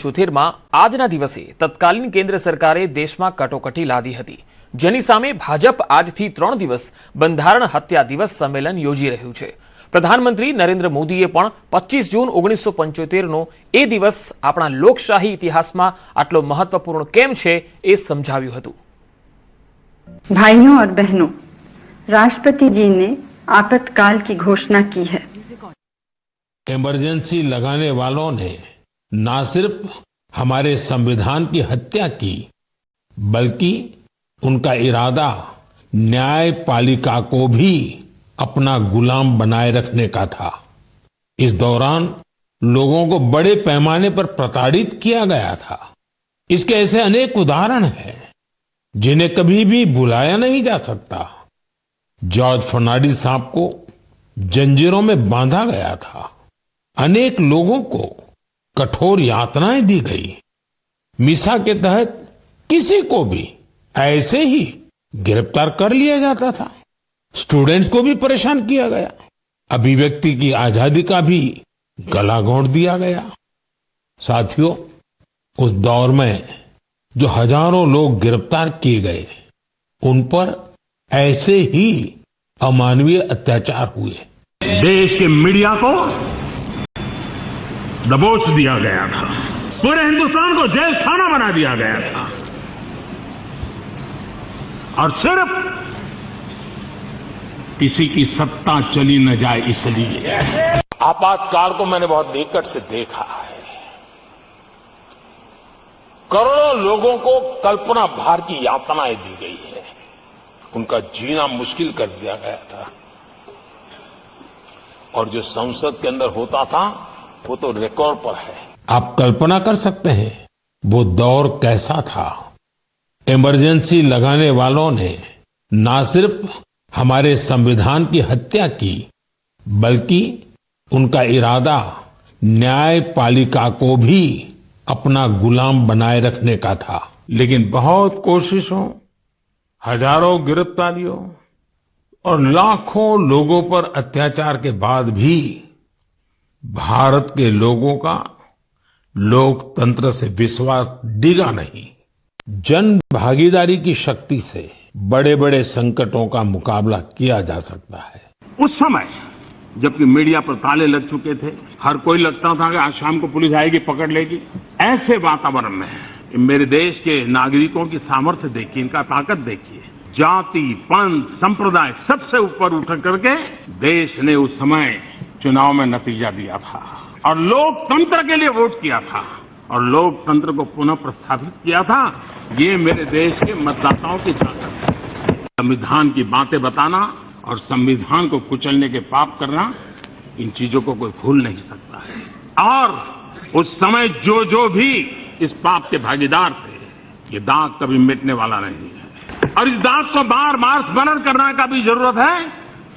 1975માં આજના દિવસે તત્કાલીન કેન્દ્ર સરકારે દેશમાં કટોકટી લાદી હતી, જેની સામે ભાજપ આજથી 3 દિવસ બંધારણ હત્યા દિવસ સંમેલન યોજી રહ્યું છે। પ્રધાનમંત્રી નરેન્દ્ર મોદીએ પણ 25 જૂન 1975નો એ દિવસ આપણા લોકશાહી ઇતિહાસમાં આટલો મહત્વપૂર્ણ કેમ છે એ સમજાવ્યું હતું। भाइयों और बहनों, राष्ट्रपति जी ने आपातकाल की घोषणा की है। इमरजेंसी लगाने वालों ने न सिर्फ हमारे संविधान की हत्या की, बल्कि उनका इरादा न्यायपालिका को भी अपना गुलाम बनाए रखने का था। इस दौरान लोगों को बड़े पैमाने पर प्रताड़ित किया गया था। इसके ऐसे अनेक उदाहरण हैं जिन्हें कभी भी भुलाया नहीं जा सकता। जॉर्ज फर्नांडिस साहब को जंजीरों में बांधा गया था, अनेक लोगों को कठोर यातनाएं दी गई। मीसा के तहत किसी को भी ऐसे ही गिरफ्तार कर लिया जाता था। स्टूडेंट्स को भी परेशान किया गया। अभिव्यक्ति की आजादी का भी गला घोंट दिया गया। साथियों, उस दौर में जो हजारों लोग गिरफ्तार किए गए, उन पर ऐसे ही अमानवीय अत्याचार हुए। देश के मीडिया को दबोच दिया गया था, पूरे हिंदुस्तान को जेल खाना बना दिया गया था, और सिर्फ किसी की सत्ता चली न जाए इसलिए। आपातकाल को मैंने बहुत निकट से देखा है। करोड़ों लोगों को कल्पना भार की यातनाएं दी गई है, उनका जीना मुश्किल कर दिया गया था। और जो संसद के अंदर होता था वो तो रिकॉर्ड पर है। आप कल्पना कर सकते हैं वो दौर कैसा था। इमरजेंसी लगाने वालों ने न सिर्फ हमारे संविधान की हत्या की, बल्कि उनका इरादा न्यायपालिका को भी अपना गुलाम बनाए रखने का था। लेकिन बहुत कोशिशों, हजारों गिरफ्तारियों और लाखों लोगों पर अत्याचार के बाद भी भारत के लोगों का लोकतंत्र से विश्वास डिगा नहीं। जन भागीदारी की शक्ति से बड़े बड़े संकटों का मुकाबला किया जा सकता है। उस समय जबकि मीडिया पर ताले लग चुके थे, हर कोई लगता था कि आज शाम को पुलिस आएगी, पकड़ लेगी। ऐसे वातावरण में मेरे देश के नागरिकों की सामर्थ्य देखिए, इनका ताकत देखिए। जाति, पंथ, संप्रदाय सबसे ऊपर उठ करके देश ने उस समय चुनाव में नतीजा दिया था और लोकतंत्र के लिए वोट किया था और लोकतंत्र को पुनः प्रस्थापित किया था। ये मेरे देश के मतदाताओं की ताकत है। संविधान की बातें बताना और संविधान को कुचलने के पाप करना, इन चीजों को कोई भूल नहीं सकता है। और उस समय जो भी इस पाप के भागीदार थे, ये दाग कभी मिटने वाला नहीं है। और इस दाग को बार बार स्मरण करने का भी जरूरत है,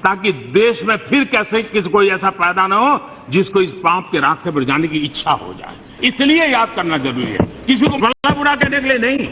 ताकि देश में फिर कैसे किसी कोई ऐसा पैदा न हो जिसको इस पाप के रास्ते पर जाने की इच्छा हो जाए। इसलिए याद करना जरूरी है। किसी को भला बुरा कहने के लिए नहीं।